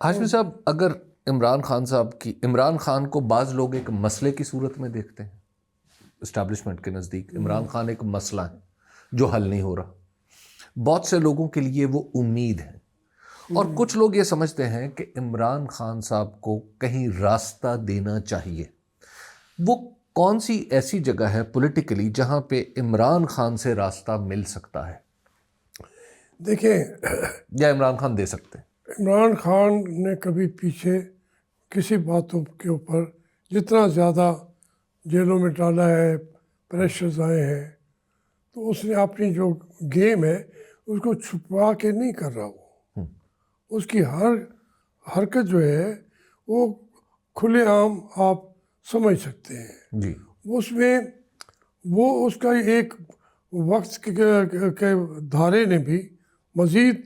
हाशमी साहब, अगर इमरान खान को बाज़ लोग एक मसले की सूरत में देखते हैं, इस्टेब्लिशमेंट के नज़दीक इमरान खान एक मसला है जो हल नहीं हो रहा। बहुत से लोगों के लिए वो उम्मीद है, और कुछ लोग ये समझते हैं कि इमरान खान साहब को कहीं रास्ता देना चाहिए। वो कौन सी ऐसी जगह है पॉलिटिकली जहां पे इमरान खान से रास्ता मिल सकता है? देखिए, या इमरान खान दे सकते हैं? इमरान खान ने कभी पीछे किसी बातों के ऊपर जितना ज़्यादा जेलों में डाला है, प्रेशर्स आए हैं, तो उसने अपनी जो गेम है उसको छुपा के नहीं कर रहा। वो उसकी हर हरकत जो है वो खुलेआम आप समझ सकते हैं जी। उसमें। वो उसका एक वक्त के धारे ने भी मज़ीद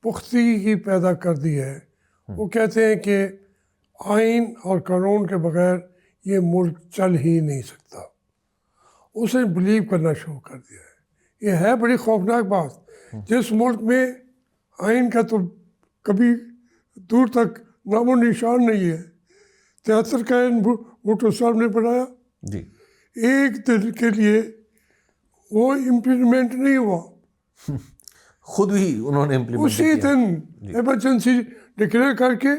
पुख्तगी पैदा कर दी है। वो कहते हैं कि आइन और कानून के बगैर ये मुल्क चल ही नहीं सकता। उसे बिलीव करना शुरू कर दिया है। ये है बड़ी खौफनाक बात। जिस मुल्क में आइन का तो कभी दूर तक नामो निशान नहीं है। 73 का आइन भुट्टो साहब ने बनाया जी। एक दिन के लिए वो इम्प्लीमेंट नहीं हुआ। खुद ही उन्होंने इम्प्लीमेंट उसी दिन इमरजेंसी डिक्लेयर करके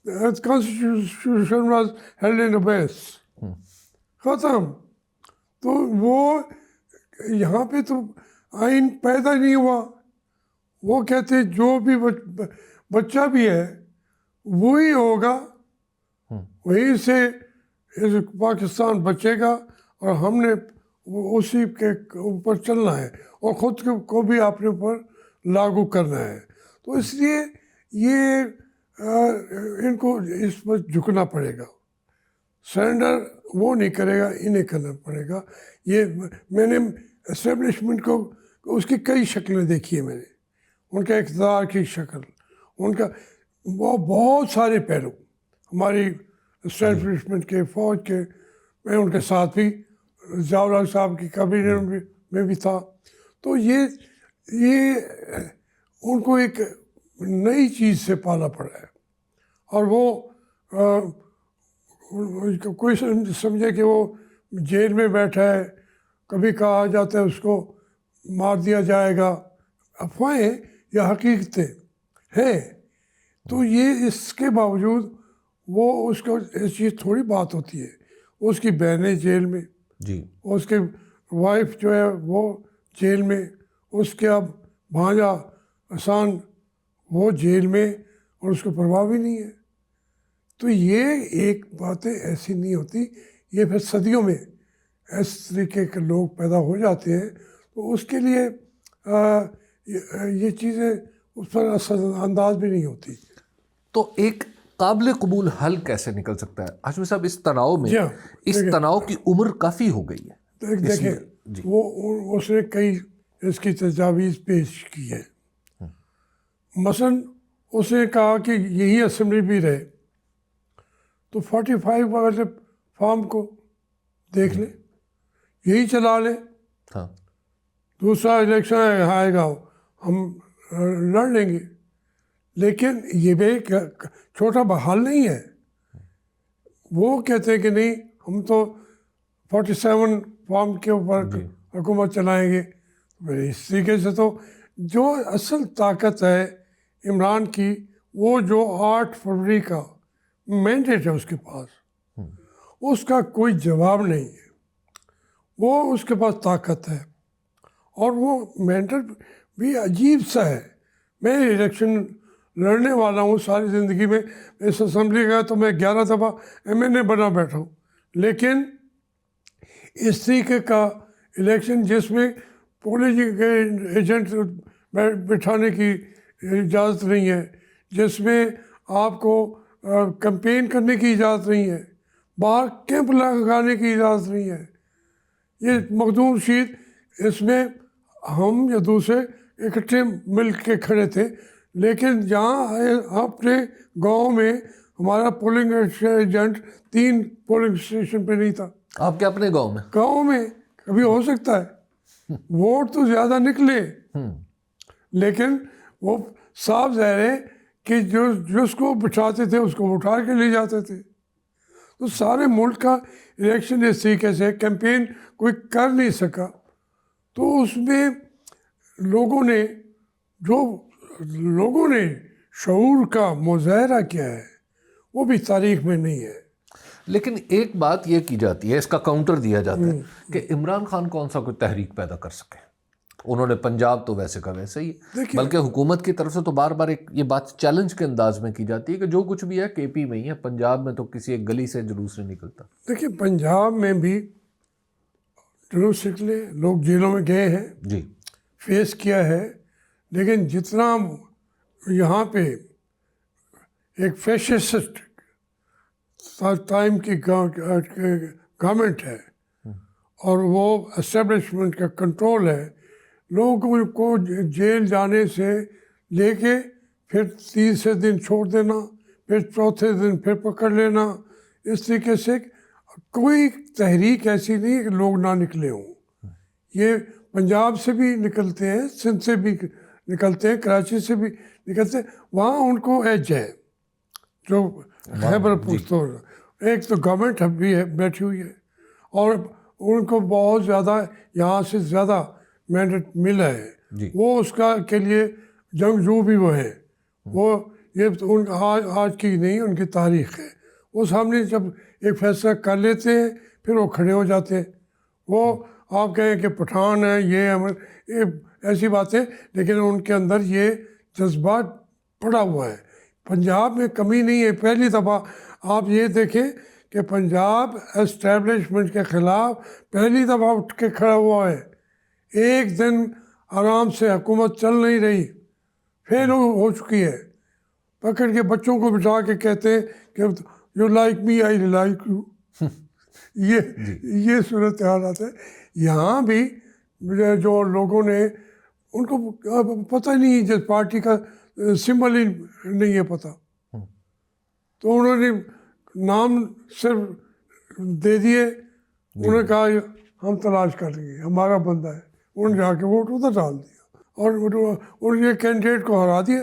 constitution was held in abyss, खत्म। तो वो यहाँ पे तो आइन पैदा नहीं हुआ। वो कहते जो भी बच्चा भी है वही होगा, वहीं से पाकिस्तान बचेगा, और हमने उसी के ऊपर चलना है और ख़ुद को भी अपने ऊपर लागू करना है। तो इसलिए ये इनको इस पर झुकना पड़ेगा। सरेंडर वो नहीं करेगा, इन्हें करना पड़ेगा। ये मैंने एस्टेब्लिशमेंट को उसकी कई शक्लें देखी है मैंने। उनका इक़्तिदार की शक्ल, उनका वो बहुत सारे पहलू हमारी एस्टेब्लिशमेंट के, फ़ौज के। मैं उनके साथ भी ज़िया साहब की कैबिनेट में भी था। तो ये उनको एक नई चीज़ से पाला पड़ा है। और वो कोई समझे कि वो जेल में बैठा है, कभी कहा जाता है उसको मार दिया जाएगा। अफवाहें या हकीकतें हैं। तो ये इसके बावजूद वो उसको इस चीज़ थोड़ी बात होती है। उसकी बहनें जेल में जी, उसके वाइफ जो है वो जेल में, उसके अब भांजा आसान वो जेल में, और उसको परवाह भी नहीं है। तो ये एक बातें ऐसी नहीं होती। ये फिर सदियों में इस तरीके के लोग पैदा हो जाते हैं। तो उसके लिए ये चीज़ें उस पर असरअंदाज भी नहीं होती। तो एक काबिल कबूल हल कैसे निकल सकता है हाशमी साहब इस तनाव में? इस तनाव की उम्र काफ़ी हो गई है। देखें, वो उसने कई इसकी तजावीज़ पेश की है। मसलन उसने कहा कि यही असेंबली भी रहे तो 45 वाले फॉर्म को देख ले, यही चला ले। हाँ। दूसरा इलेक्शन आएगा हम लड़ लेंगे। लेकिन ये भी छोटा बहाल नहीं है। वो कहते हैं कि नहीं, हम तो 47 फॉर्म के ऊपर हुकूमत चलाएंगे। इस तरीके से तो जो असल ताकत है इमरान की, वो जो 8 फरवरी का मैंडेट है उसके पास, उसका कोई जवाब नहीं है। वो उसके पास ताकत है, और वो मैंडेट भी अजीब सा है। मैं इलेक्शन लड़ने वाला हूँ सारी ज़िंदगी में। इस असम्बली गया तो मैं 11 दफ़ा MNA बना बैठा हूँ। लेकिन इस तरीके का इलेक्शन जिसमें पोलिंग के एजेंट बिठाने की इजाज़त नहीं है, जिसमें आपको कैंपेन करने की इजाज़त नहीं है, बाहर कैंप लगाने की इजाज़त नहीं है। ये मखदूम शीट, इसमें हम या दूसरे इकट्ठे मिल के खड़े थे। लेकिन जहाँ अपने गांव में हमारा पोलिंग एजेंट 3 पोलिंग स्टेशन पे नहीं था। आपके अपने गांव में कभी हो सकता है वोट तो ज़्यादा निकले, लेकिन वो साफ ज़ाहिर है कि जिसको बिठाते थे उसको उठा के ले जाते थे। तो सारे मुल्क का इलेक्शन इस तरीके से कैंपेन कोई कर नहीं सका। तो उसमें लोगों ने शऊर का मुजाहरा किया है, वो भी तारीख में नहीं है। लेकिन एक बात ये की जाती है, इसका काउंटर दिया जाता है कि इमरान खान कौन सा कोई तहरीक पैदा कर सके। उन्होंने पंजाब तो वैसे का वैसे ही, बल्कि हुकूमत की तरफ से तो बार बार एक ये बात चैलेंज के अंदाज में की जाती है कि जो कुछ भी है केपी में ही है, पंजाब में तो किसी एक गली से जुलूस नहीं निकलता। देखिए, पंजाब में भी जुलूस निकले, लोग जेलों में गए हैं, जी, फेस किया है। लेकिन जितना यहाँ पे एक फैशिस्ट टाइम की गवर्नमेंट है और वो एस्टेब्लिशमेंट का कंट्रोल है, लोगों को जेल जाने से लेके फिर तीसरे दिन छोड़ देना, फिर चौथे दिन फिर पकड़ लेना, इस तरीके से कोई तहरीक ऐसी नहीं है कि लोग ना निकले हों। ये पंजाब से भी निकलते हैं, सिंध से भी निकलते हैं, कराची से भी निकलते हैं। वहाँ उनको एज है जो खैबर पख्तूनख्वा, एक तो गवर्नमेंट भी है बैठी हुई है और उनको बहुत ज़्यादा यहाँ से ज़्यादा मैंडेट मिला है। वो उसका के लिए जंगजू भी वो है। वो ये तो आज की नहीं, उनकी तारीख है। वो सामने जब एक फैसला कर लेते हैं फिर वो खड़े हो जाते हैं। वो आप कहें कि पठान है, ये ऐसी बातें, लेकिन उनके अंदर ये जज्बा पड़ा हुआ है। पंजाब में कमी नहीं है। पहली दफ़ा आप ये देखें कि पंजाब एस्टेब्लिशमेंट के ख़िलाफ़ पहली दफ़ा उठ के खड़ा हुआ है। एक दिन आराम से हुकूमत चल नहीं रही, फेल हो चुकी है। पकड़ के बच्चों को बिठा के कहते हैं कि you like me, I like you. ये सूरत हाल आता है। यहाँ भी जो लोगों ने, उनको पता नहीं, जिस पार्टी का सिंबल ही नहीं है पता, तो उन्होंने नाम सिर्फ दे दिए। उन्होंने कहा हम तलाश कर लेंगे, हमारा बंदा है। उन्होंने जाके वोट उधर डाल दिया और उनके कैंडिडेट को हरा दिया।